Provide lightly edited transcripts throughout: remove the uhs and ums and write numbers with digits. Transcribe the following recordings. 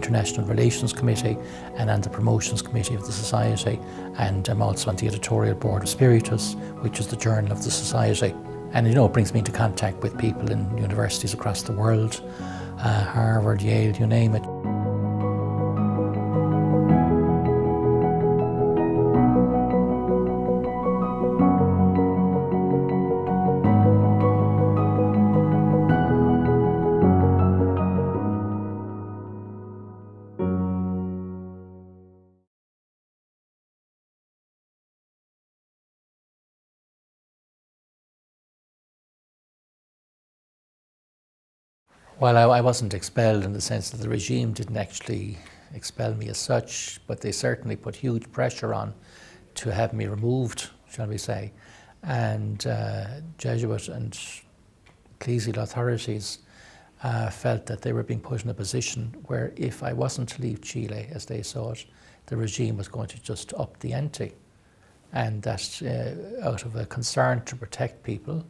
International Relations Committee and on the Promotions Committee of the Society, and I'm also on the editorial board of Spiritus, which is the journal of the Society. And it brings me into contact with people in universities across the world, Harvard, Yale, you name it. Well, I wasn't expelled in the sense that the regime didn't actually expel me as such, but they certainly put huge pressure on to have me removed, shall we say. And Jesuit and ecclesial authorities felt that they were being put in a position where if I wasn't to leave Chile, as they saw it, the regime was going to just up the ante. And that out of a concern to protect people,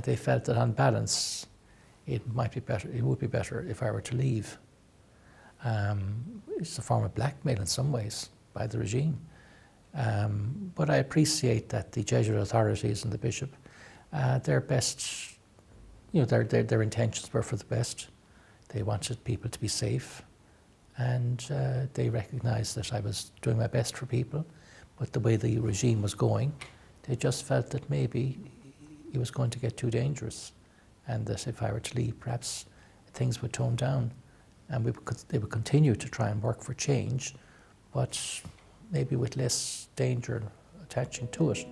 they felt that on balance, it would be better if I were to leave. It's a form of blackmail in some ways by the regime. But I appreciate that the Jesuit authorities and the bishop, their best, their intentions were for the best. They wanted people to be safe, and they recognized that I was doing my best for people, but the way the regime was going, they just felt that maybe it was going to get too dangerous, and that if I were to leave, perhaps things would tone down, and they would continue to try and work for change, but maybe with less danger attaching to it.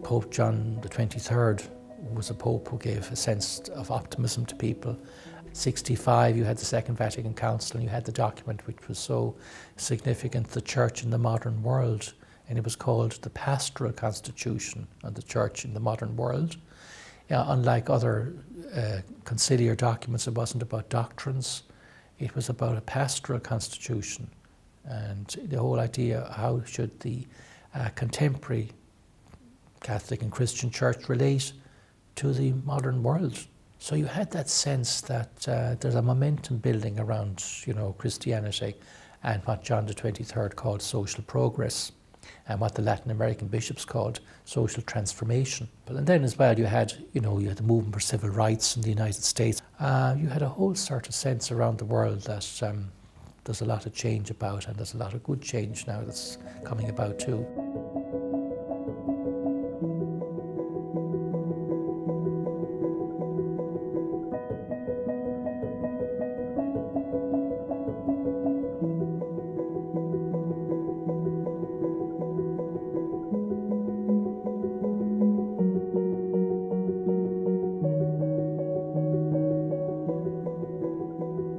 Pope John the 23rd was a pope who gave a sense of optimism to people. In 1965, you had the Second Vatican Council, and you had the document which was so significant, The Church in the Modern World, and it was called the Pastoral Constitution of the Church in the Modern World. Unlike other conciliar documents, it wasn't about doctrines, it was about a pastoral constitution, and the whole idea, how should the contemporary Catholic and Christian Church relate to the modern world. So you had that sense that there's a momentum building around, Christianity and what John the 23rd called social progress, and what the Latin American bishops called social transformation. And then as well you had the movement for civil rights in the United States. You had a whole sort of sense around the world that there's a lot of change about, and there's a lot of good change now that's coming about too.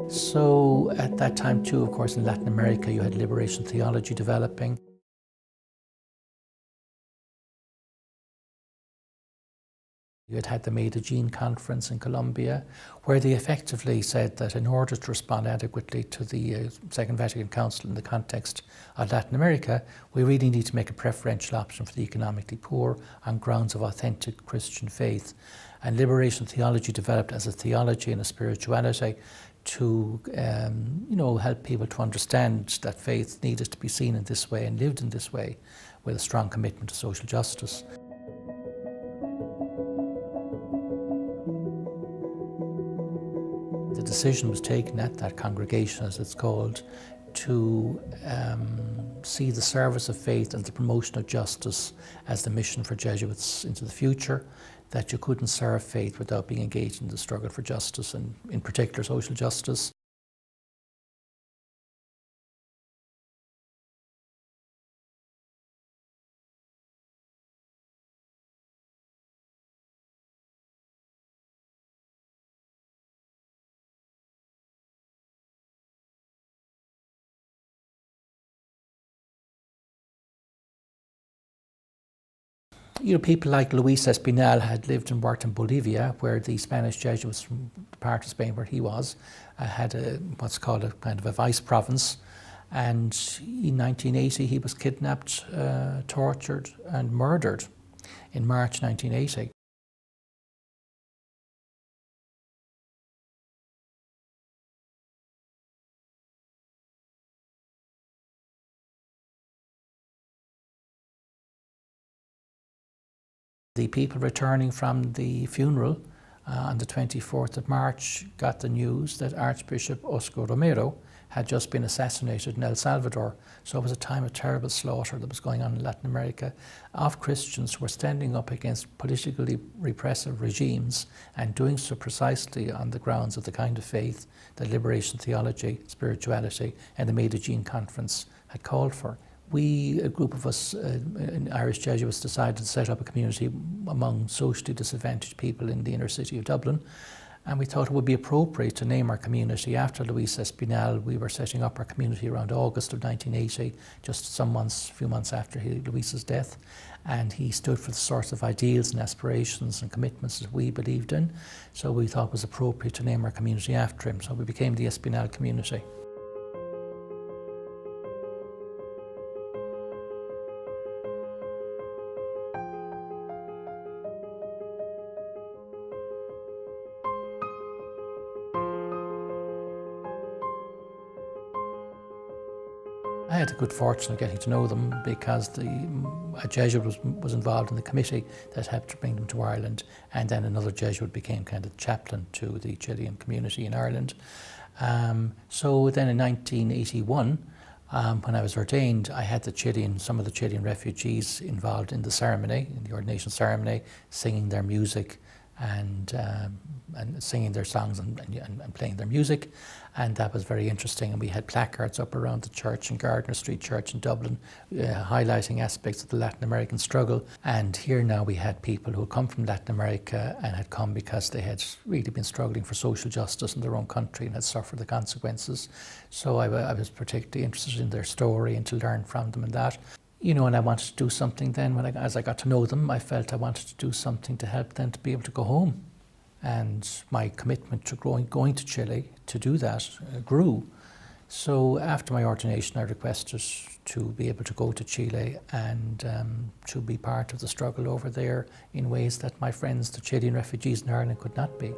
So at that time too, of course, in Latin America, you had liberation theology developing. You had the Medellin conference in Colombia, where they effectively said that in order to respond adequately to the Second Vatican Council in the context of Latin America, we really need to make a preferential option for the economically poor on grounds of authentic Christian faith. And liberation theology developed as a theology and a spirituality to help people to understand that faith needed to be seen in this way and lived in this way, with a strong commitment to social justice. The decision was taken at that congregation, as it's called, to see the service of faith and the promotion of justice as the mission for Jesuits into the future, that you couldn't serve faith without being engaged in the struggle for justice, and in particular social justice. People like Luis Espinal had lived and worked in Bolivia, where the Spanish Jesuits from the part of Spain where he was had what's called a kind of a vice province. And in 1980 he was kidnapped, tortured and murdered in March 1980. The people returning from the funeral on the 24th of March got the news that Archbishop Oscar Romero had just been assassinated in El Salvador. So it was a time of terrible slaughter that was going on in Latin America of Christians who were standing up against politically repressive regimes and doing so precisely on the grounds of the kind of faith that liberation theology, spirituality and the Medellin Conference had called for. We, a group of us Irish Jesuits, decided to set up a community among socially disadvantaged people in the inner city of Dublin. And we thought it would be appropriate to name our community after Luis Espinal. We were setting up our community around August of 1980, just a few months after Luis's death. And he stood for the sorts of ideals and aspirations and commitments that we believed in. So we thought it was appropriate to name our community after him. So we became the Espinal community. I had the good fortune of getting to know them because a Jesuit was involved in the committee that helped to bring them to Ireland, and then another Jesuit became kind of chaplain to the Chilean community in Ireland. So then in 1981, when I was ordained, I had some of the Chilean refugees involved in the ceremony, in the ordination ceremony, singing their music and singing their songs and playing their music, and that was very interesting. And we had placards up around the church in Gardner Street Church in Dublin, highlighting aspects of the Latin American struggle. And here now we had people who had come from Latin America and had come because they had really been struggling for social justice in their own country and had suffered the consequences. So I was particularly interested in their story and to learn from them and that. You know, and I wanted to do something then, as I got to know them, I felt I wanted to do something to help them to be able to go home. And my commitment to going to Chile to do that grew. So after my ordination, I requested to be able to go to Chile and to be part of the struggle over there in ways that my friends, the Chilean refugees in Ireland, could not be.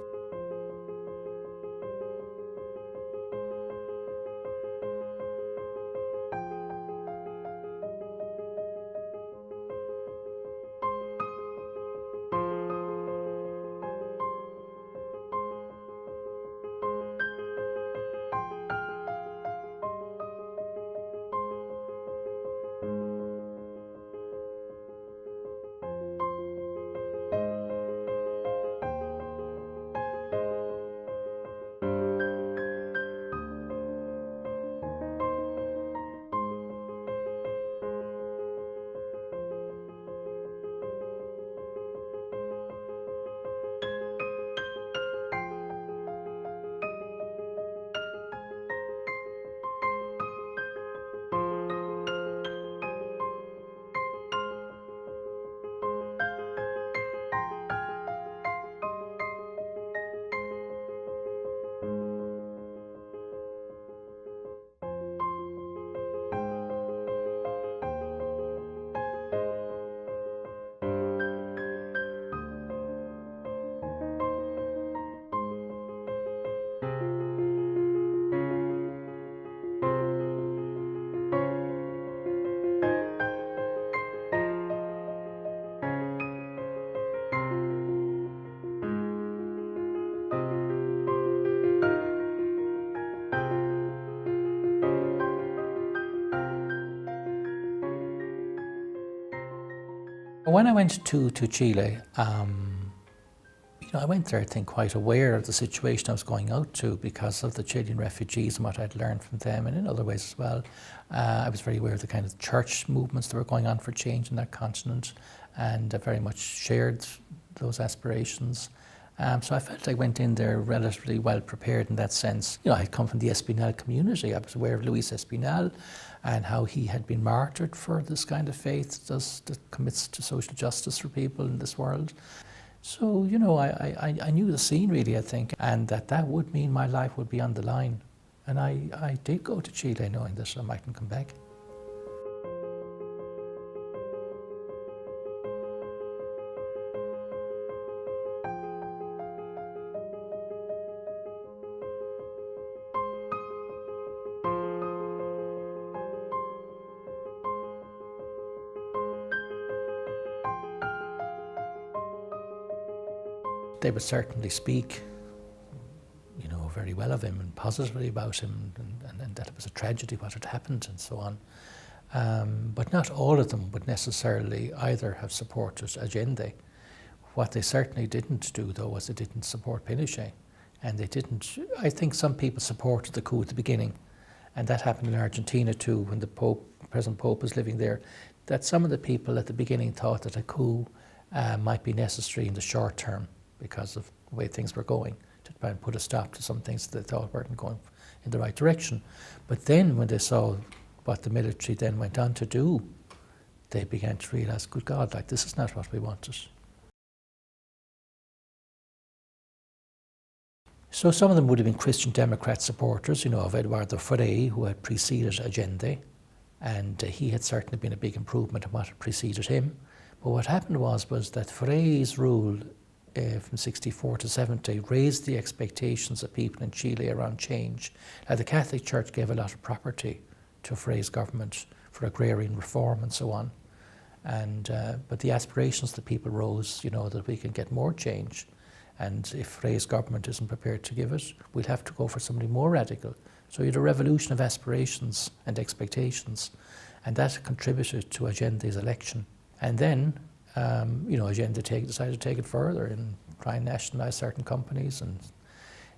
When I went to Chile, I went there, I think, quite aware of the situation I was going out to because of the Chilean refugees and what I'd learned from them, and in other ways as well. I was very aware of the kind of church movements that were going on for change in that continent, and I very much shared those aspirations. So I felt I went in there relatively well prepared in that sense. You know, I had come from the Espinal community. I was aware of Luis Espinal and how he had been martyred for this kind of faith that commits to social justice for people in this world. So, you know, I knew the scene really, I think, and that would mean my life would be on the line. And I did go to Chile knowing that I mightn't come back. they would certainly speak, you know, very well of him and positively about him, and that it was a tragedy what had happened and so on. But not all of them would necessarily either have supported Allende. What they certainly didn't do, though, was they didn't support Pinochet. And they didn't, I think some people supported the coup at the beginning. And that happened in Argentina too, when the Pope, President Pope was living there, that some of the people at the beginning thought that a coup might be necessary in the short term because of the way things were going, to try and put a stop to some things that they thought weren't going in the right direction. But then when they saw what the military then went on to do, they began to realise, good God, like, this is not what we wanted. So some of them would have been Christian Democrat supporters, you know, of Eduardo Frei, who had preceded Allende, and he had certainly been a big improvement on what had preceded him. But what happened was that Frei's rule from 64 to 70 raised the expectations of people in Chile around change. Now, the Catholic Church gave a lot of property to Frei's government for agrarian reform and so on. And but the aspirations of the people rose, you know, that we can get more change. And if Frei's government isn't prepared to give it, we'll have to go for somebody more radical. So you had a revolution of aspirations and expectations, and that contributed to Allende's election. And then, you know, Allende decided to take it further and try and nationalize certain companies, and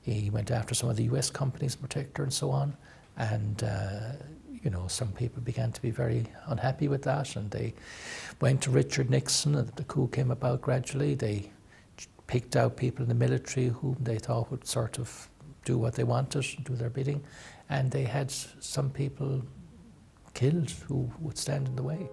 he went after some of the US companies in particular and so on. And you know, some people began to be very unhappy with that, and they went to Richard Nixon, and the coup came about gradually. They picked out people in the military whom they thought would sort of do what they wanted, do their bidding, and they had some people killed who would stand in the way.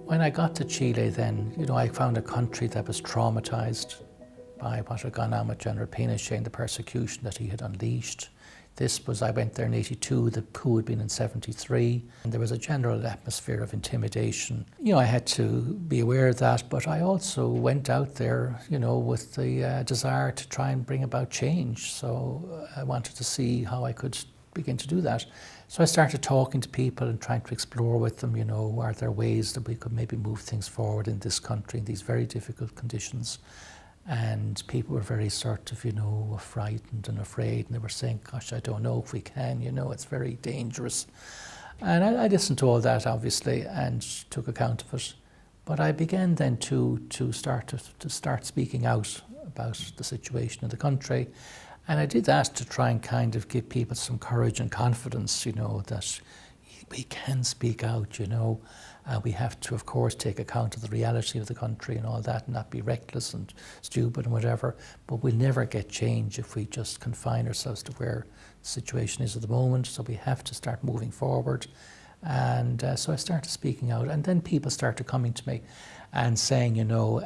When I got to Chile then, you know, I found a country that was traumatized by what had gone on with General Pinochet and the persecution that he had unleashed. I went there in 82, the coup had been in 73, and there was a general atmosphere of intimidation. You know, I had to be aware of that, but I also went out there, you know, with the desire to try and bring about change. So I wanted to see how I could begin to do that. So I started talking to people and trying to explore with them, you know, are there ways that we could maybe move things forward in this country in these very difficult conditions? And people were very sort of, you know, frightened and afraid, and they were saying, gosh, I don't know if we can, you know, it's very dangerous. And I listened to all that, obviously, and took account of it. But I began then to start speaking out about the situation in the country. And I did that to try and kind of give people some courage and confidence, you know, that we can speak out, you know. We have to, of course, take account of the reality of the country and all that, and not be reckless and stupid and whatever. But we'll never get change if we just confine ourselves to where the situation is at the moment. So we have to start moving forward. And so I started speaking out. And then people started coming to me and saying, you know,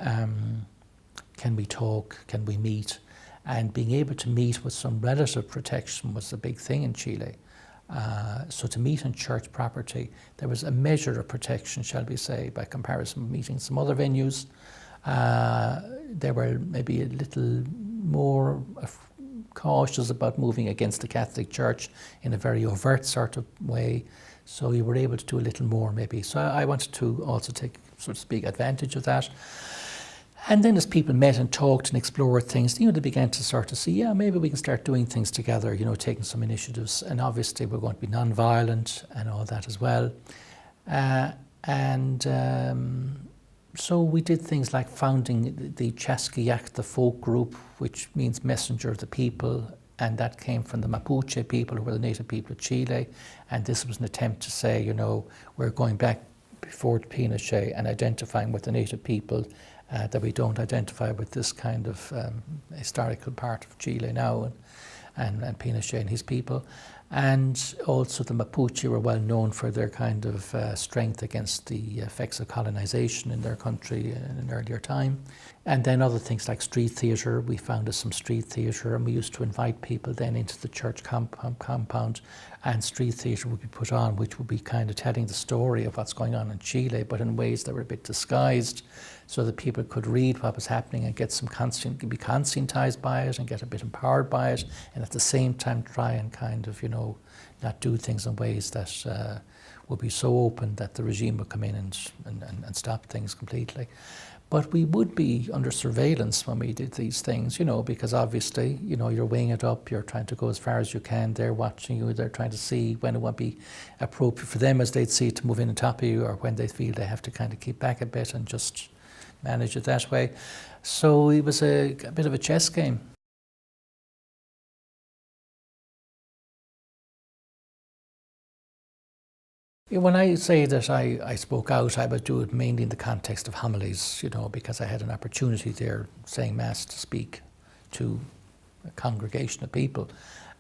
can we talk? Can we meet? And being able to meet with some relative protection was a big thing in Chile. So to meet on church property, there was a measure of protection, shall we say, by comparison with meeting some other venues. They were maybe a little more cautious about moving against the Catholic Church in a very overt sort of way. So you were able to do a little more maybe. So I wanted to also take, so to speak, advantage of that. And then as people met and talked and explored things, they began to sort of see, yeah, maybe we can start doing things together, taking some initiatives. And obviously we're going to be non-violent and all that as well. So we did things like founding the Chaskiyak, the folk group, which means messenger of the people. And that came from the Mapuche people, who were the native people of Chile. And this was an attempt to say, we're going back before Pinochet and identifying with the native people, that we don't identify with this kind of historical part of Chile now, and Pinochet and his people. And also the Mapuche were well known for their kind of strength against the effects of colonization in their country in an earlier time. And then other things like street theatre. We founded some street theatre, and we used to invite people then into the church compound, and street theatre would be put on, which would be kind of telling the story of what's going on in Chile, but in ways that were a bit disguised, so that people could read what was happening and get be conscientized by it and get a bit empowered by it, and at the same time try and kind of, not do things in ways that would be so open that the regime would come in and stop things completely. But we would be under surveillance when we did these things, because obviously, you're weighing it up, you're trying to go as far as you can, they're watching you, they're trying to see when it would be appropriate for them, as they'd see, to move in on top of you, or when they feel they have to kind of keep back a bit and just manage it that way. So it was a bit of a chess game. When I say that I spoke out, I would do it mainly in the context of homilies, because I had an opportunity there saying Mass to speak to a congregation of people.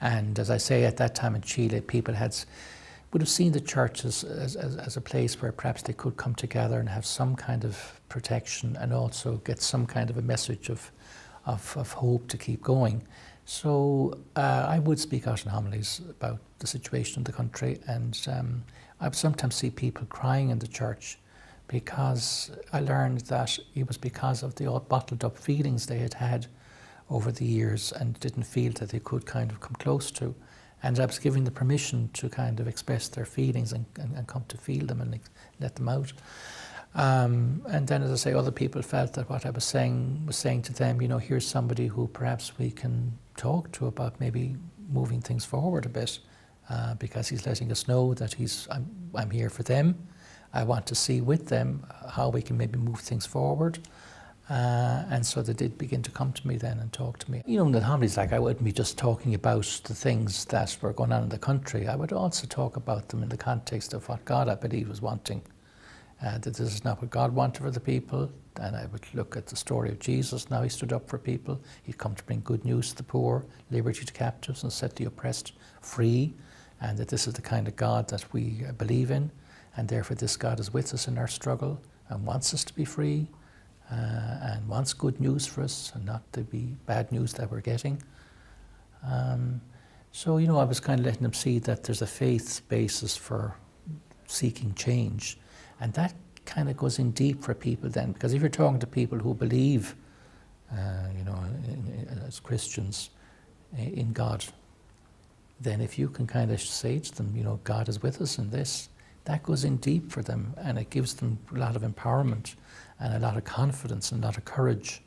And as I say, at that time in Chile, people would have seen the church as a place where perhaps they could come together and have some kind of protection, and also get some kind of a message of hope to keep going. So I would speak out in homilies about the situation in the country, and I would sometimes see people crying in the church, because I learned that it was because of the all bottled up feelings they had had over the years and didn't feel that they could kind of come close to. And I was giving them permission to kind of express their feelings and come to feel them and let them out. And then, as I say, other people felt that what I was saying to them, here's somebody who perhaps we can talk to about maybe moving things forward a bit, because he's letting us know that I'm here for them. I want to see with them how we can maybe move things forward. And so they did begin to come to me then and talk to me. In the homilies, I wouldn't be just talking about the things that were going on in the country. I would also talk about them in the context of what God, I believe, was wanting. That this is not what God wanted for the people. And I would look at the story of Jesus. Now he stood up for people. He'd come to bring good news to the poor, liberty to captives, and set the oppressed free. And that this is the kind of God that we believe in. And therefore this God is with us in our struggle and wants us to be free. And wants good news for us, and not to be bad news that we're getting. So, I was kind of letting them see that there's a faith basis for seeking change. And that kind of goes in deep for people then, because if you're talking to people who believe, as Christians, in God, then if you can kind of say to them, God is with us in this, that goes in deep for them, and it gives them a lot of empowerment and a lot of confidence and a lot of courage.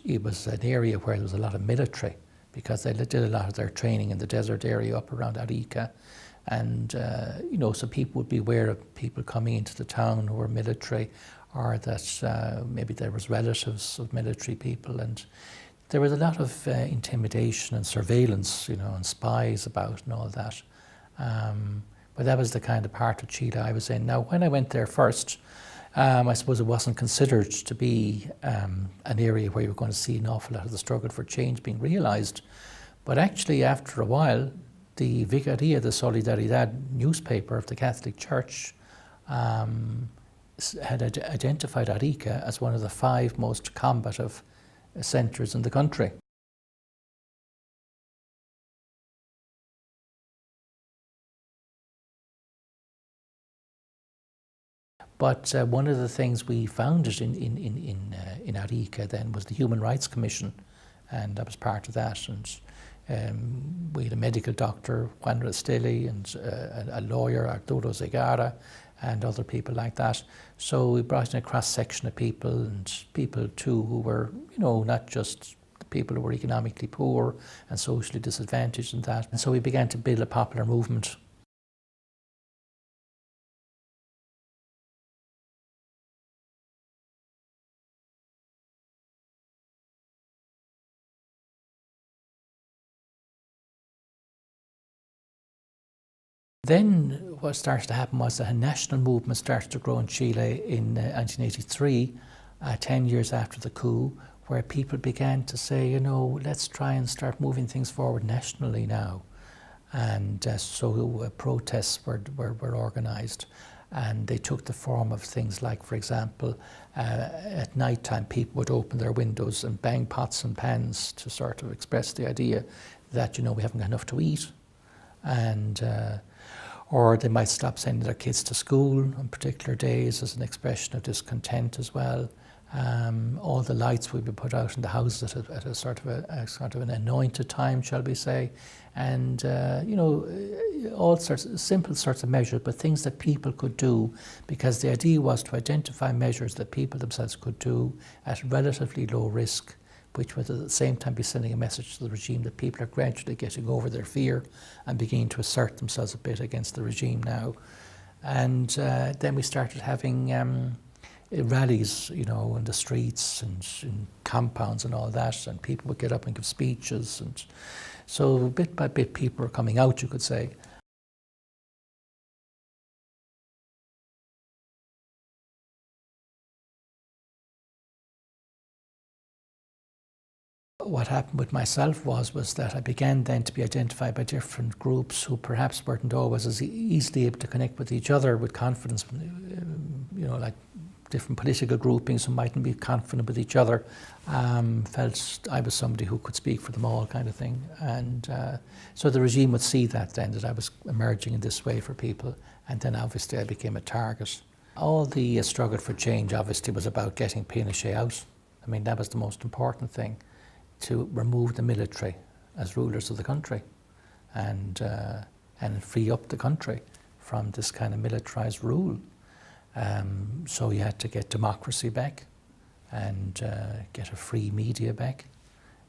It was an area where there was a lot of military, because they did a lot of their training in the desert area up around Arica. And, so people would be aware of people coming into the town who were military, or that maybe there was relatives of military people. And there was a lot of intimidation and surveillance, and spies about and all that. But that was the kind of part of Chile I was in. Now, when I went there first, I suppose it wasn't considered to be an area where you were going to see an awful lot of the struggle for change being realised. But actually, after a while, the Vicaría de Solidaridad newspaper of the Catholic Church had identified Arica as one of the 5 most combative centres in the country. But one of the things we founded in Arica then was the Human Rights Commission, and I was part of that. And We had a medical doctor, Juan Resteli, and a lawyer, Arturo Zegara, and other people like that. So we brought in a cross-section of people, and people too who were, not just the people who were economically poor and socially disadvantaged and that. And so we began to build a popular movement. Then what started to happen was that a national movement started to grow in Chile in 1983, 10 years after the coup, where people began to say, let's try and start moving things forward nationally now. And so protests were organised, and they took the form of things like, for example, at night time people would open their windows and bang pots and pans to sort of express the idea that, we haven't got enough to eat. And or they might stop sending their kids to school on particular days as an expression of discontent as well. All the lights would be put out in the houses at a sort of an anointed time, shall we say, and all sorts of simple sorts of measures, but things that people could do, because the idea was to identify measures that people themselves could do at relatively low risk, which would at the same time be sending a message to the regime that people are gradually getting over their fear and beginning to assert themselves a bit against the regime now. And then we started having rallies, in the streets and in compounds and all that, and people would get up and give speeches. And so bit by bit people were coming out, you could say. What happened with myself was that I began then to be identified by different groups who perhaps weren't always as easily able to connect with each other with confidence, like different political groupings who mightn't be confident with each other, felt I was somebody who could speak for them all, kind of thing. And so the regime would see that then, that I was emerging in this way for people, and then obviously I became a target. All the struggle for change obviously was about getting Pinochet out. I mean, that was the most important thing, to remove the military as rulers of the country and free up the country from this kind of militarized rule. So you had to get democracy back and get a free media back,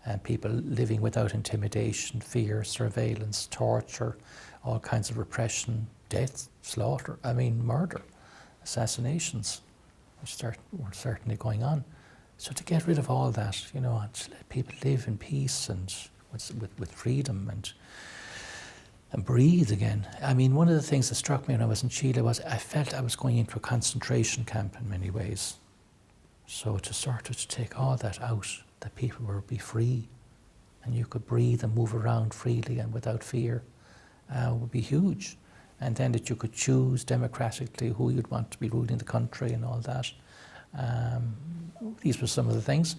and people living without intimidation, fear, surveillance, torture, all kinds of repression, death, slaughter, murder, assassinations, which were certainly going on. So to get rid of all that, and to let people live in peace and with freedom and breathe again. One of the things that struck me when I was in Chile was I felt I was going into a concentration camp in many ways. So to sort of take all that out, that people would be free and you could breathe and move around freely and without fear, would be huge. And then that you could choose democratically who you'd want to be ruling the country and all that. These were some of the things.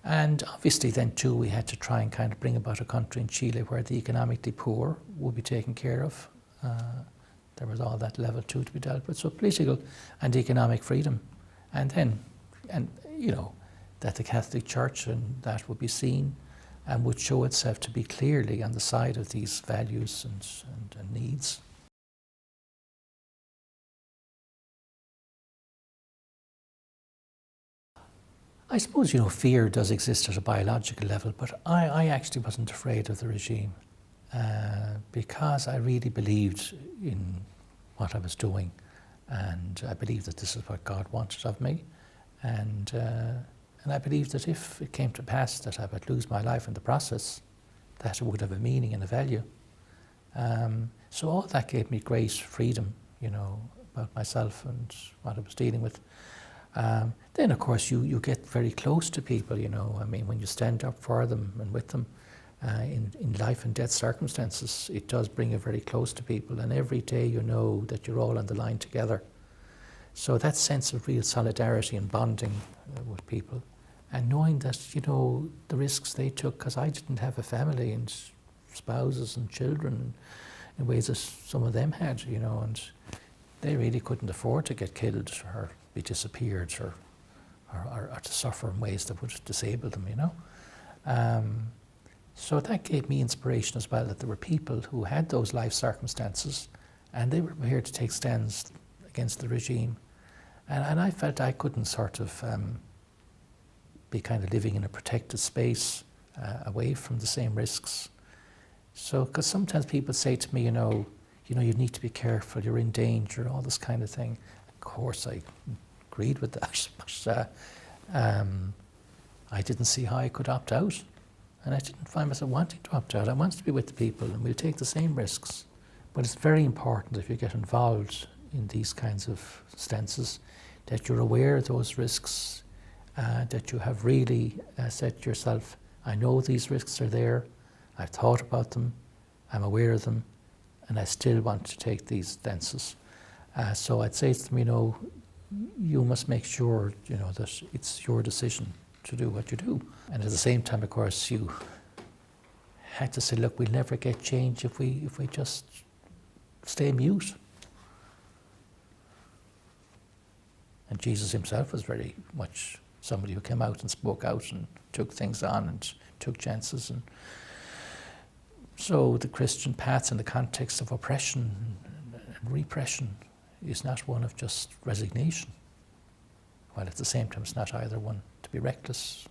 And obviously then too we had to try and kind of bring about a country in Chile where the economically poor would be taken care of. There was all that level too to be dealt with. So political and economic freedom. And then, that the Catholic Church and that would be seen and would show itself to be clearly on the side of these values and needs. I suppose, fear does exist at a biological level, but I actually wasn't afraid of the regime because I really believed in what I was doing, and I believed that this is what God wanted of me, and I believed that if it came to pass that I would lose my life in the process, that it would have a meaning and a value. So all that gave me great freedom, about myself and what I was dealing with. Then of course you get very close to people, when you stand up for them and with them in life and death circumstances, it does bring you very close to people, and every day you know that you're all on the line together. So that sense of real solidarity and bonding with people, and knowing that, the risks they took, because I didn't have a family and spouses and children in ways that some of them had, and they really couldn't afford to get killed or be disappeared or to suffer in ways that would disable them, So that gave me inspiration as well, that there were people who had those life circumstances and they were prepared to take stands against the regime. And I felt I couldn't sort of be kind of living in a protected space away from the same risks. So, because sometimes people say to me, you know, you need to be careful, you're in danger, all this kind of thing. Of course, I agreed with that, but I didn't see how I could opt out. And I didn't find myself wanting to opt out. I wanted to be with the people and we'll take the same risks. But it's very important if you get involved in these kinds of stances that you're aware of those risks, that you have really said to yourself, I know these risks are there, I've thought about them, I'm aware of them, and I still want to take these stances. So I'd say to them, you know, you must make sure, you know, that it's your decision to do what you do. And at the same time, of course, you had to say, look, we'll never get change if we just stay mute. And Jesus himself was very much somebody who came out and spoke out and took things on and took chances. And so the Christian path in the context of oppression and repression is not one of just resignation, while at the same time it's not either one to be reckless.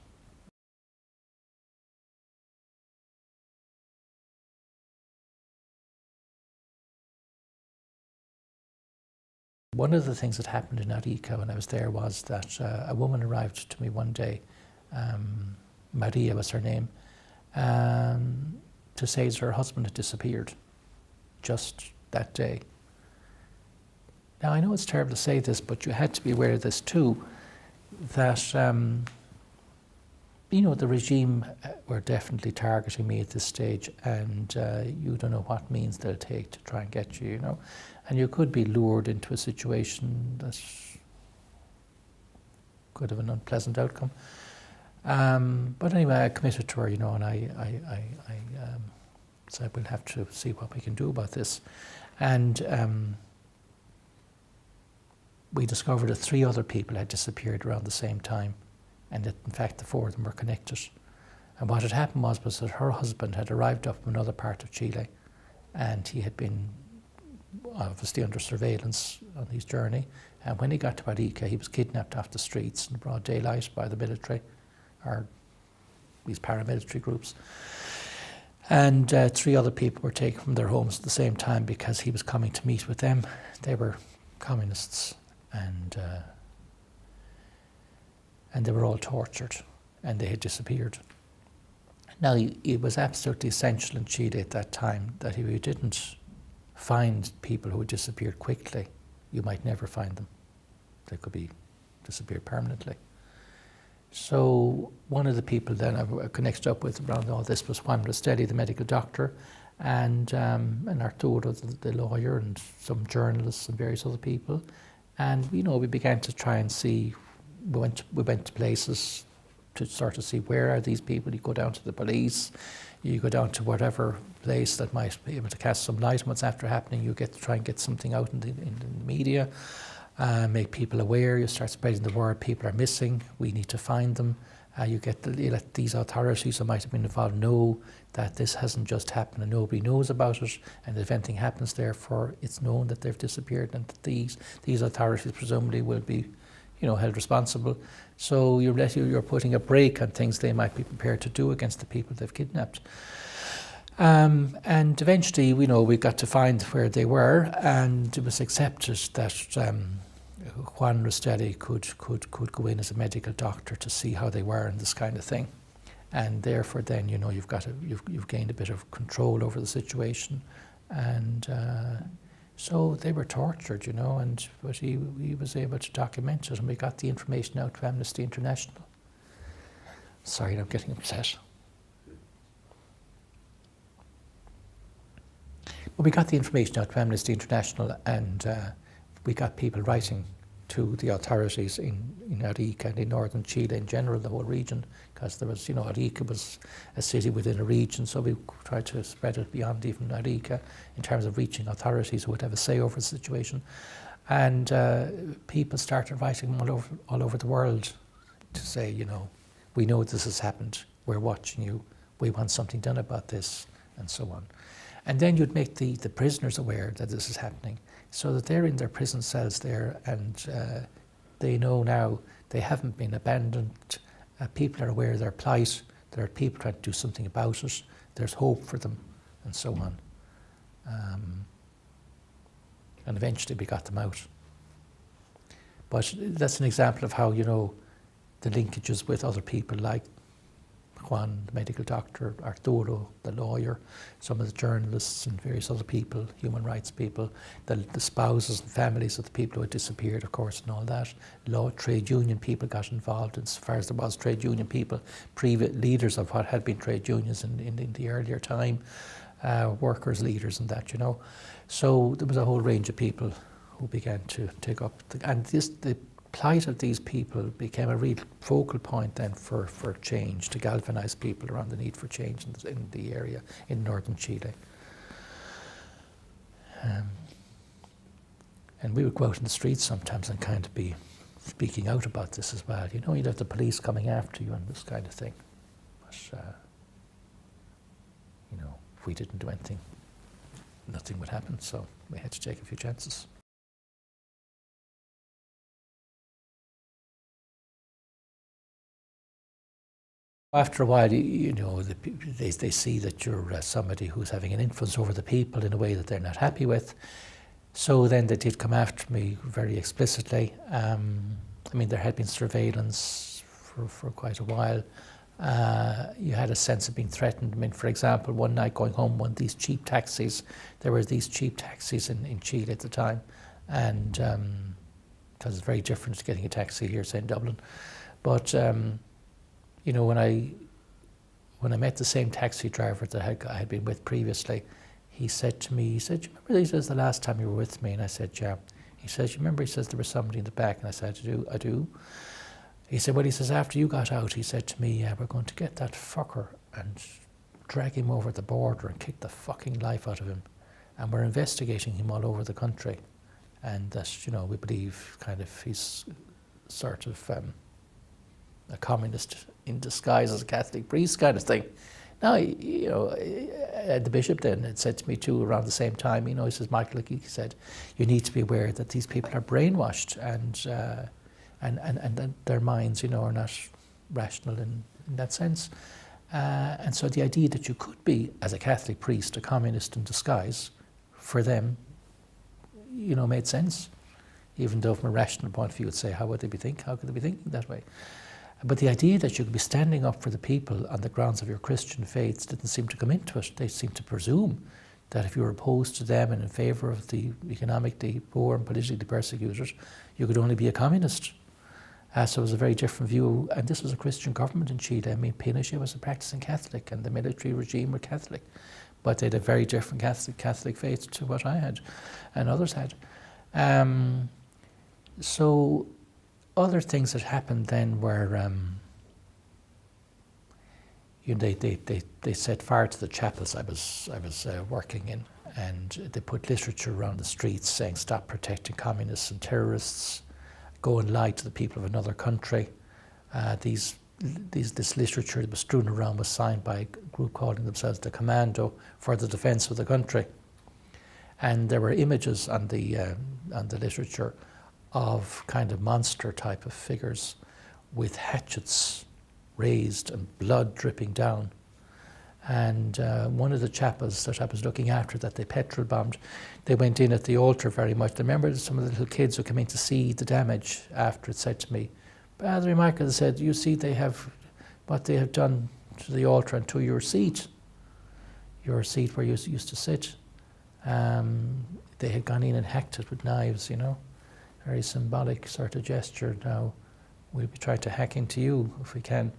One of the things that happened in Arica when I was there was that a woman arrived to me one day, Maria was her name, to say that her husband had disappeared just that day. Now I know it's terrible to say this, but you had to be aware of this too, that you know, the regime were definitely targeting me at this stage, and you don't know what means they'll take to try and get you, you know. And you could be lured into a situation that could have an unpleasant outcome. But anyway, I committed to her, you know, and I said we'll have to see what we can do about this. And we discovered that 3 other people had disappeared around the same time, and that in fact the 4 of them were connected. And what had happened was that her husband had arrived up from another part of Chile, and he had been obviously under surveillance on his journey. And when he got to Arica, he was kidnapped off the streets in broad daylight by the military, or these paramilitary groups. And 3 other people were taken from their homes at the same time because he was coming to meet with them. They were communists, and they were all tortured, and they had disappeared. Now, it was absolutely essential in Chile at that time that if you didn't find people who had disappeared quickly, you might never find them. They could be disappeared permanently. So one of the people then I connected up with around all this was Juan Rastelli, the medical doctor, and Arturo, the lawyer, and some journalists and various other people. And you know, we began to try and see. We went to places to sort of see where are these people. You go down to the police, you go down to whatever place that might be able to cast some light on what's after happening. You get to try and get something out in the media, make people aware. You start spreading the word. People are missing. We need to find them. You let these authorities who might have been involved know that this hasn't just happened and nobody knows about it, and if anything happens, therefore it's known that they've disappeared, and that these authorities presumably will be, you know, held responsible. So you're putting a brake on things they might be prepared to do against the people they've kidnapped. And eventually, you know, we got to find where they were, and it was accepted that Juan Rastelli could go in as a medical doctor to see how they were and this kind of thing. And therefore, then, you know, you've gained a bit of control over the situation, and so they were tortured, you know, but he was able to document it, and we got the information out to Amnesty International. Sorry, I'm getting upset. But we got the information out to Amnesty International, and we got people writing to the authorities in Arica and in northern Chile in general, the whole region, because there was, you know, Arica was a city within a region, so we tried to spread it beyond even Arica in terms of reaching authorities who would have a say over the situation. And people started writing all over the world to say, you know, we know this has happened, we're watching you, we want something done about this, and so on. And then you'd make the prisoners aware that this is happening, so that they're in their prison cells there, and they know now they haven't been abandoned. People are aware of their plight. There are people trying to do something about it. There's hope for them, and so on. And eventually we got them out. But that's an example of how, the linkages with other people like Juan, the medical doctor, Arturo, the lawyer, some of the journalists and various other people, human rights people, the spouses and families of the people who had disappeared, of course, and all that. Trade union people got involved, as far as there was trade union people, previous leaders of what had been trade unions in the earlier time, workers' leaders and that, So there was a whole range of people who began to take up, the plight of these people became a real focal point then for change, to galvanise people around the need for change in the area in northern Chile. And we would go out in the streets sometimes and kind of be speaking out about this as well. You'd have the police coming after you and this kind of thing. But, if we didn't do anything, nothing would happen, so we had to take a few chances. After a while, they see that you're somebody who's having an influence over the people in a way that they're not happy with. So then they did come after me very explicitly. There had been surveillance for quite a while. You had a sense of being threatened. For example, one night going home, one of these cheap taxis, there were these cheap taxis in Chile at the time, and because it's very different to getting a taxi here, say in Dublin. But when I met the same taxi driver that I had been with previously, he said to me, "You remember this was the last time you were with me?" And I said, "Yeah." He says, "You remember?" He says, "There was somebody in the back." And I said, I do. He said, "Well," he says, "after you got out," he said to me, "Yeah, we're going to get that fucker and drag him over the border and kick the fucking life out of him. And we're investigating him all over the country. And that, we believe kind of he's sort of a communist in disguise as a Catholic priest kind of thing." Now, the bishop then had said to me too around the same time, he says, "Michael," he said, "you need to be aware that these people are brainwashed and that their minds, are not rational in that sense. And so the idea that you could be, as a Catholic priest, a communist in disguise, for them, made sense. Even though from a rational point of view, you'd say, how could they be thinking that way? But the idea that you could be standing up for the people on the grounds of your Christian faiths didn't seem to come into it. They seemed to presume that if you were opposed to them and in favour of the economically poor and politically persecuted, you could only be a communist. So it was a very different view, and this was a Christian government in Chile. Pinochet was a practicing Catholic and the military regime were Catholic, but they had a very different Catholic faith to what I had and others had. So other things that happened then were, they set fire to the chapels I was working in, and they put literature around the streets saying, "Stop protecting communists and terrorists, go and lie to the people of another country." This literature that was strewn around was signed by a group calling themselves the Commando for the Defence of the Country, and there were images on the literature of kind of monster type of figures with hatchets raised and blood dripping down. And one of the chapels that I was looking after that they petrol bombed, they went in at the altar very much. I remember some of the little kids who came in to see the damage after it said to me, "Padre Michael," said, "you see what they have done to the altar and to your seat where you used to sit. They had gone in and hacked it with knives, Very symbolic sort of gesture. Now we'll be trying to hack into you if we can."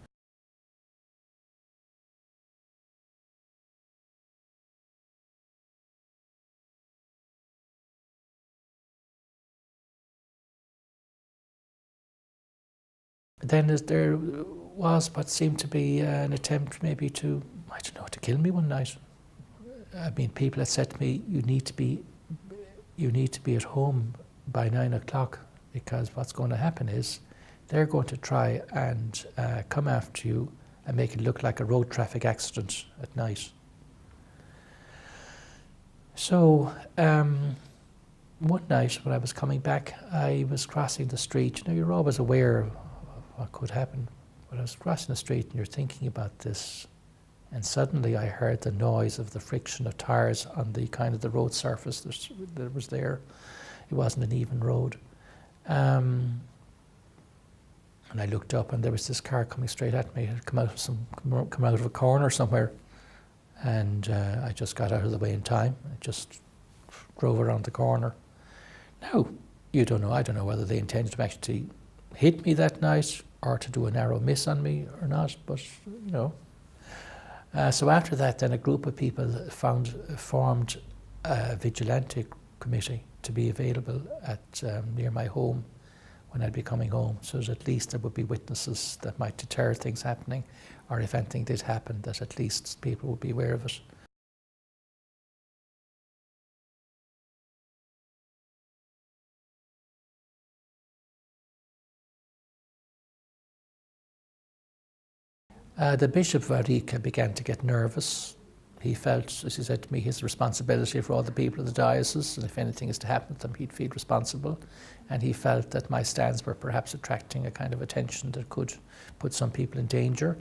Then there was what seemed to be an attempt maybe to kill me one night. People had said to me, you need to be at home by 9 o'clock, because what's going to happen is they're going to try and come after you and make it look like a road traffic accident at night. So one night when I was coming back, I was crossing the street. You know, you're always aware of what could happen. But I was crossing the street and you're thinking about this, and suddenly I heard the noise of the friction of tires on the kind of the road surface that was there. It wasn't an even road. And I looked up and there was this car coming straight at me. It had come out of a corner somewhere. And I just got out of the way in time. I just drove around the corner. Now, I don't know whether they intended to actually hit me that night or to do a narrow miss on me or not, but you know. So after that, then a group of people formed a vigilante committee to be available at near my home when I'd be coming home, so that at least there would be witnesses that might deter things happening, or if anything did happen, that at least people would be aware of it. The Bishop of Arica began to get nervous. He felt, as he said to me, his responsibility for all the people of the diocese, and if anything is to happen to them, he'd feel responsible. And he felt that my stands were perhaps attracting a kind of attention that could put some people in danger.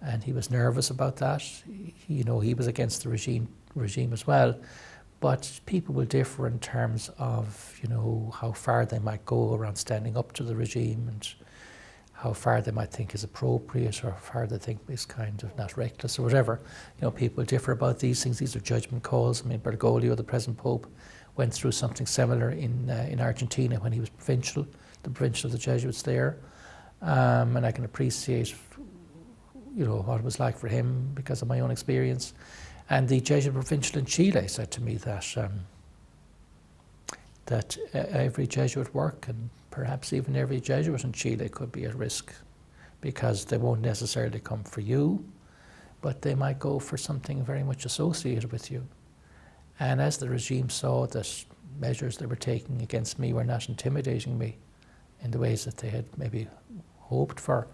And he was nervous about that. He was against the regime as well. But people will differ in terms of, how far they might go around standing up to the regime, and how far they might think is appropriate, or how far they think is kind of not reckless or whatever. People differ about these things. These are judgment calls. I mean, Bergoglio, the present Pope, went through something similar in Argentina when he was the provincial of the Jesuits there. And I can appreciate, what it was like for him because of my own experience. And the Jesuit provincial in Chile said to me that every Jesuit work, and perhaps even every Jesuit in Chile, could be at risk, because they won't necessarily come for you, but they might go for something very much associated with you. And as the regime saw that measures they were taking against me were not intimidating me in the ways that they had maybe hoped for,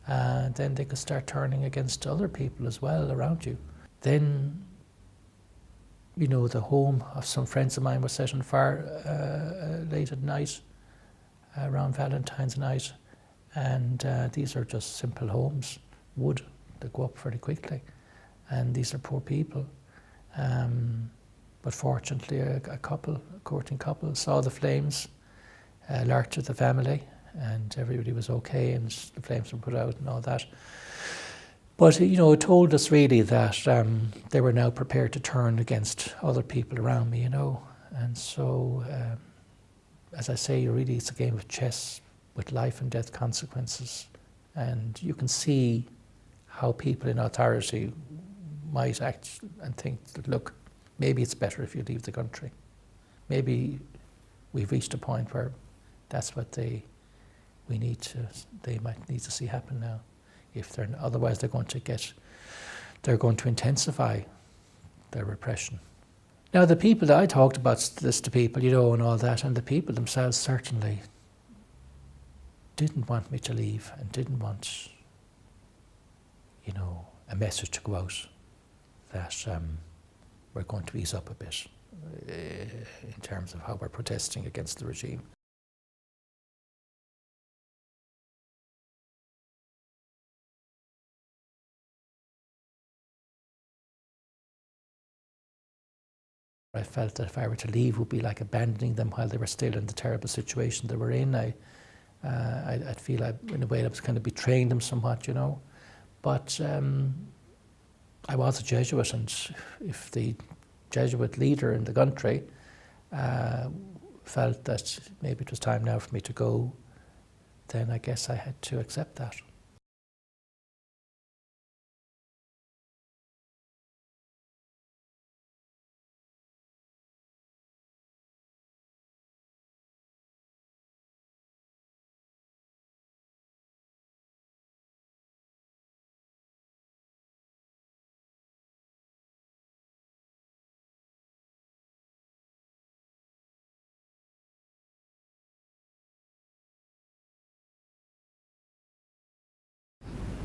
then they could start turning against other people as well around you. Then, the home of some friends of mine was set on fire late at night, around Valentine's night. And these are just simple homes, wood, that go up very quickly. And these are poor people. But fortunately, a courting couple, saw the flames, alerted the family, and everybody was okay, and the flames were put out and all that. But, it told us really that they were now prepared to turn against other people around me, And so, as I say, really it's a game of chess with life and death consequences. And you can see how people in authority might act and think that, look, maybe it's better if you leave the country. Maybe we've reached a point where that's what they might need to see happen now. Otherwise they're going to intensify their repression. Now, the people that I talked about this to people, and all that, and the people themselves certainly didn't want me to leave, and didn't want, a message to go out that we're going to ease up a bit in terms of how we're protesting against the regime. I felt that if I were to leave, it would be like abandoning them while they were still in the terrible situation they were in. I'd feel in a way I was kind of betraying them somewhat, But I was a Jesuit, and if the Jesuit leader in the country felt that maybe it was time now for me to go, then I guess I had to accept that.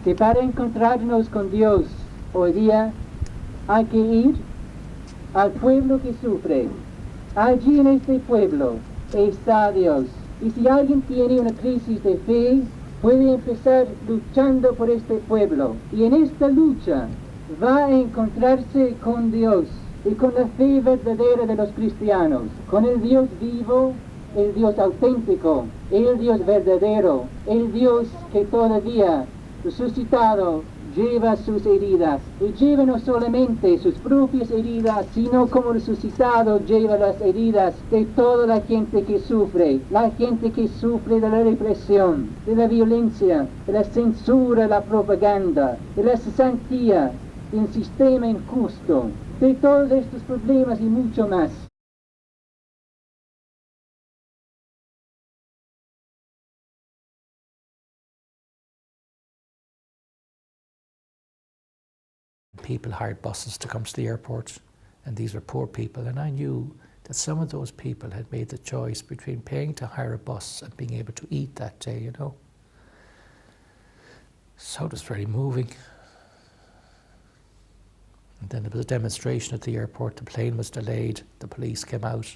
que para encontrarnos con Dios hoy día hay que ir al pueblo que sufre. Allí en este pueblo está Dios. Y si alguien tiene una crisis de fe, puede empezar luchando por este pueblo. Y en esta lucha va a encontrarse con Dios y con la fe verdadera de los cristianos, con el Dios vivo, el Dios auténtico, el Dios verdadero, el Dios que todavía resucitado lleva sus heridas, y lleva no solamente sus propias heridas, sino como resucitado lleva las heridas de toda la gente que sufre de la represión, de la violencia, de la censura, la propaganda, de la cesantía, del sistema injusto, de todos estos problemas y mucho más. People hired buses to come to the airport, and these were poor people, and I knew that some of those people had made the choice between paying to hire a bus and being able to eat that day, you know. So it was very moving. And then there was a demonstration at the airport. The plane was delayed. The police came out.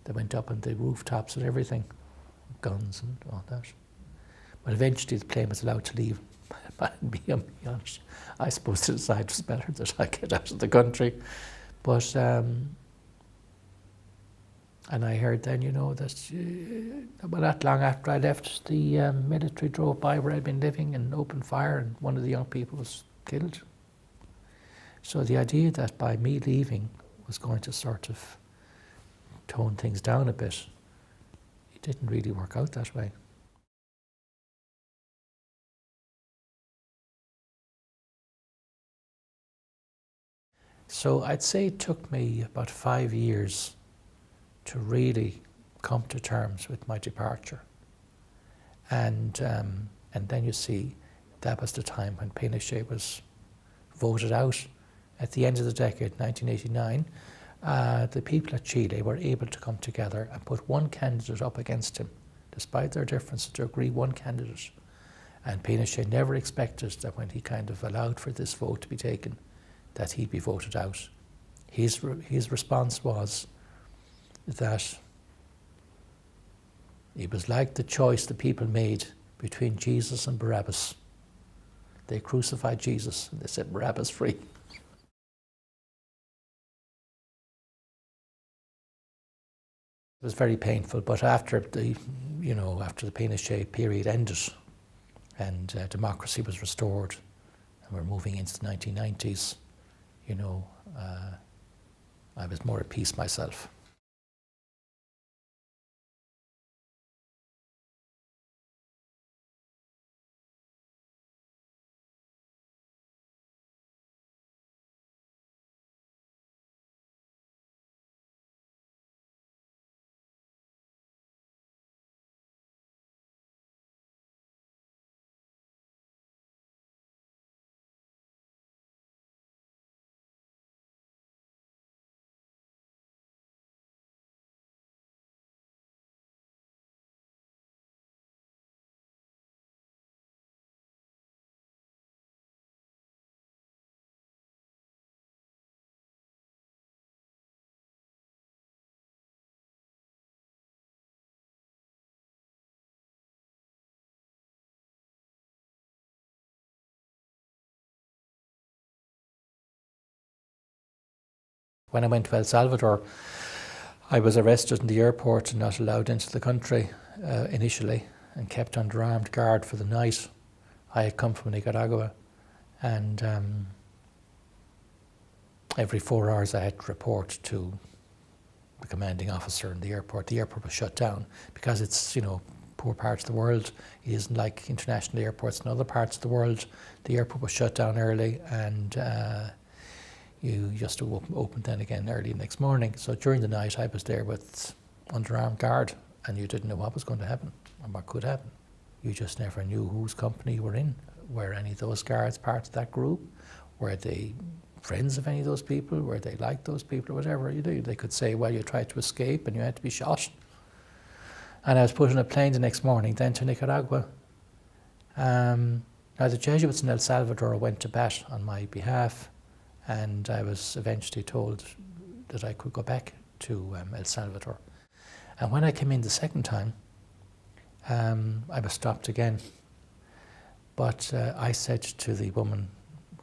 They went up on the rooftops and everything, guns and all that. But eventually the plane was allowed to leave. And be honest, I suppose they decided it was better that I get out of the country. But and I heard then, you know, that not long after I left, the military drove by where I'd been living and opened fire, and one of the young people was killed. So the idea that by me leaving was going to sort of tone things down a bit, it didn't really work out that way. So I'd say it took me about 5 years to really come to terms with my departure. And then you see, that was the time when Pinochet was voted out. At the end of the decade, 1989, the people of Chile were able to come together and put one candidate up against him, despite their differences, to agree one candidate. And Pinochet never expected that when he kind of allowed for this vote to be taken, that he'd be voted out. His response was that it was like the choice the people made between Jesus and Barabbas. They crucified Jesus and they set Barabbas free. It was very painful, but after the Pinochet period ended and democracy was restored and we're moving into the 1990s, I was more at peace myself. When I went to El Salvador, I was arrested in the airport and not allowed into the country initially, and kept under armed guard for the night. I had come from Nicaragua, and every 4 hours I had to report to the commanding officer in the airport. The airport was shut down because it's, poor parts of the world. It isn't like international airports in other parts of the world. The airport was shut down early, and you just opened then again early the next morning. So during the night I was there with under armed guard, and you didn't know what was going to happen or what could happen. You just never knew whose company you were in. Were any of those guards part of that group? Were they friends of any of those people? Were they like those people or whatever you do? They could say, well, you tried to escape and you had to be shot. And I was put on a plane the next morning then to Nicaragua. Now the Jesuits in El Salvador went to bat on my behalf, and I was eventually told that I could go back to El Salvador. And when I came in the second time, I was stopped again. But I said to the woman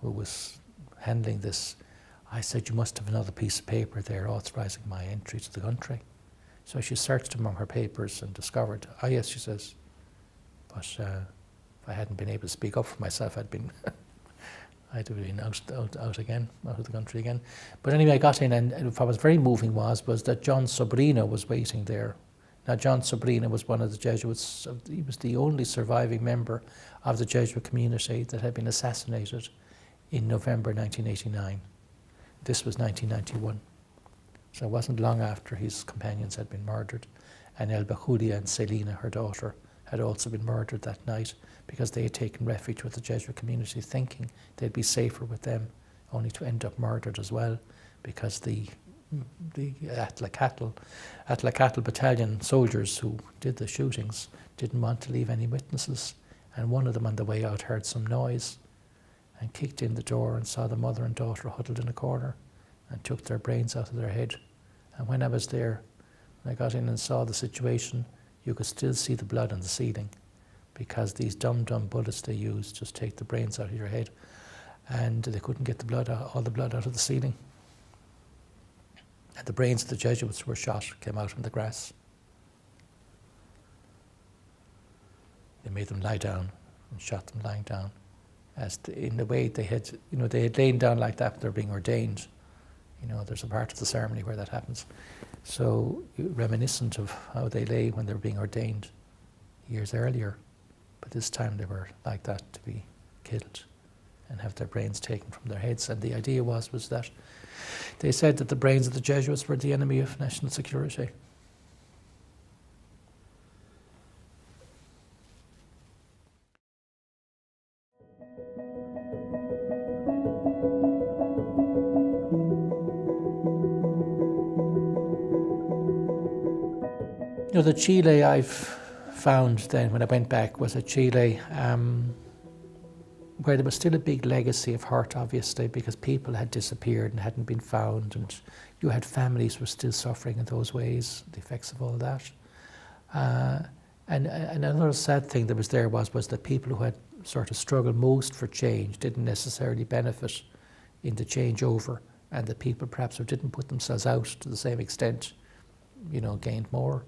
who was handling this, I said, you must have another piece of paper there authorising my entry to the country. So she searched among her papers and discovered, yes, she says, but if I hadn't been able to speak up for myself, I'd have been out again, out of the country again. But anyway, I got in, and what was very moving was that John Sobrino was waiting there. Now, John Sobrino was one of the Jesuits. He was the only surviving member of the Jesuit community that had been assassinated in November 1989. This was 1991. So it wasn't long after his companions had been murdered. And Elba Julia and Selena, her daughter, had also been murdered that night because they had taken refuge with the Jesuit community, thinking they'd be safer with them, only to end up murdered as well, because the Atlacatl battalion soldiers who did the shootings didn't want to leave any witnesses, and one of them on the way out heard some noise and kicked in the door and saw the mother and daughter huddled in a corner and took their brains out of their head. And when I was there, when I got in and saw the situation, you could still see the blood on the ceiling, because these dumb bullets they used just take the brains out of your head, and they couldn't get the blood out, all the blood out of the ceiling. And the brains of the Jesuits who were shot came out on the grass. They made them lie down and shot them lying down. In the way they had lain down like that, but they're being ordained. There's a part of the ceremony where that happens. So reminiscent of how they lay when they were being ordained years earlier. But this time they were like that, to be killed and have their brains taken from their heads. And the idea was that they said that the brains of the Jesuits were the enemy of national security. The Chile I've found then when I went back was a Chile where there was still a big legacy of hurt, obviously, because people had disappeared and hadn't been found, and you had families who were still suffering in those ways, the effects of all that. And another sad thing that was there was that people who had sort of struggled most for change didn't necessarily benefit in the changeover, and the people perhaps who didn't put themselves out to the same extent, gained more.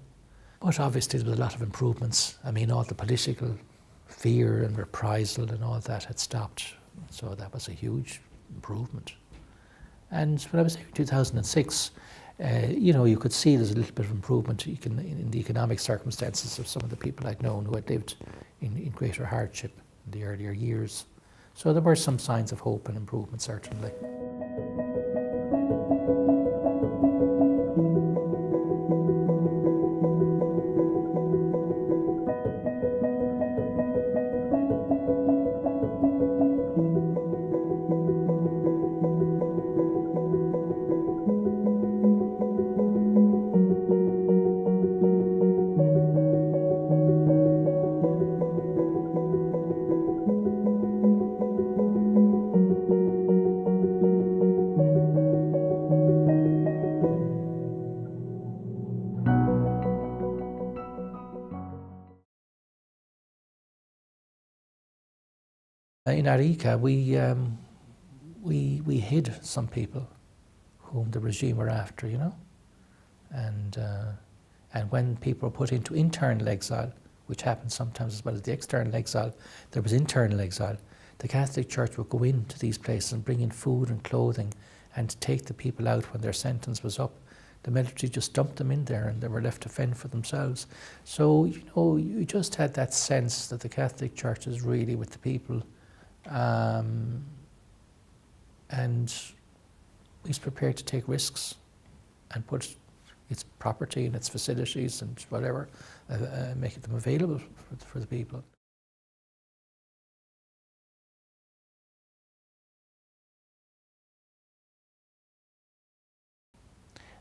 But obviously there was a lot of improvements. I mean, all the political fear and reprisal and all that had stopped. So that was a huge improvement. And when I was there in 2006, you could see there's a little bit of improvement in the economic circumstances of some of the people I'd known who had lived in greater hardship in the earlier years. So there were some signs of hope and improvement, certainly. In Arica, we hid some people whom the regime were after, and when people were put into internal exile, which happened sometimes as well as the external exile, there was internal exile. The Catholic Church would go into these places and bring in food and clothing and take the people out when their sentence was up. The military just dumped them in there and they were left to fend for themselves. So, you just had that sense that the Catholic Church is really with the people, and is prepared to take risks and put its property and its facilities and whatever, make them available for the people.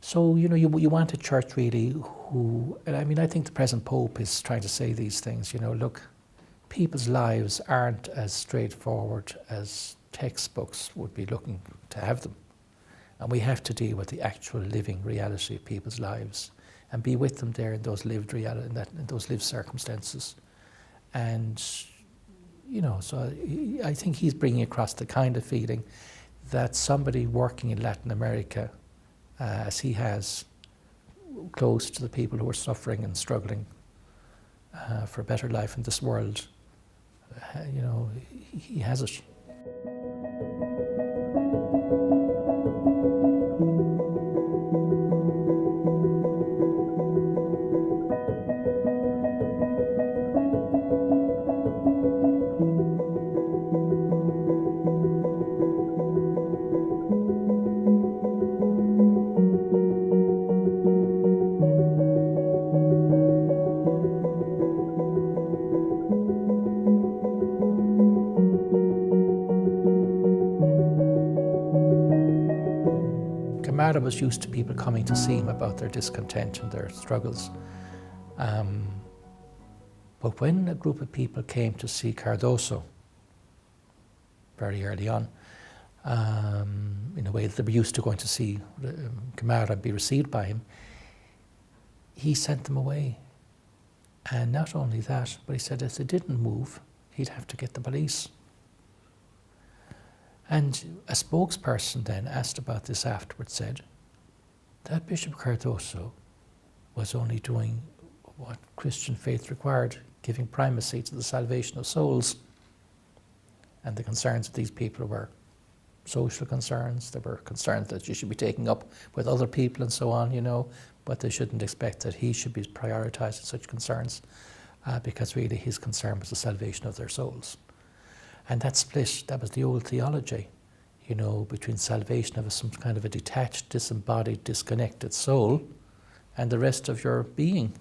So, you want a church really who, and I mean, I think the present Pope is trying to say these things, look, people's lives aren't as straightforward as textbooks would be looking to have them. And we have to deal with the actual living reality of people's lives and be with them there in those lived reality, in those lived circumstances. And, you know, so I think he's bringing across the kind of feeling that somebody working in Latin America, as he has, close to the people who are suffering and struggling for a better life in this world, you know, he has it. Camara was used to people coming to see him about their discontent and their struggles. But when a group of people came to see Cardoso very early on, in a way that they were used to going to see Camara be received by him, he sent them away. And not only that, but he said if they didn't move, he'd have to get the police. And a spokesperson then asked about this afterwards, said that Bishop Cardoso was only doing what Christian faith required, giving primacy to the salvation of souls. And the concerns of these people were social concerns. They were concerns that you should be taking up with other people and so on, you know, but they shouldn't expect that he should be prioritising such concerns because really his concern was the salvation of their souls. And that split, that was the old theology, you know, between salvation of some kind of a detached, disembodied, disconnected soul and the rest of your being.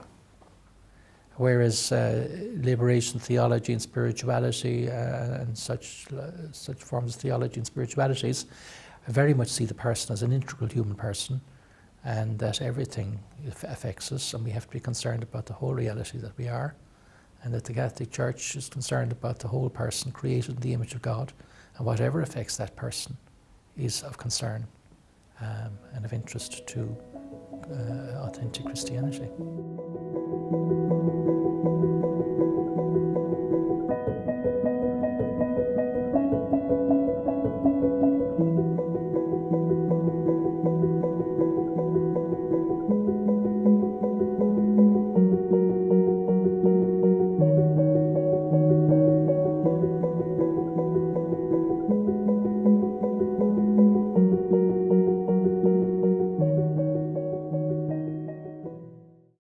Whereas liberation theology and spirituality and such forms of theology and spiritualities very much see the person as an integral human person, and that everything affects us, and we have to be concerned about the whole reality that we are, and that the Catholic Church is concerned about the whole person created in the image of God, and whatever affects that person is of concern and of interest to authentic Christianity.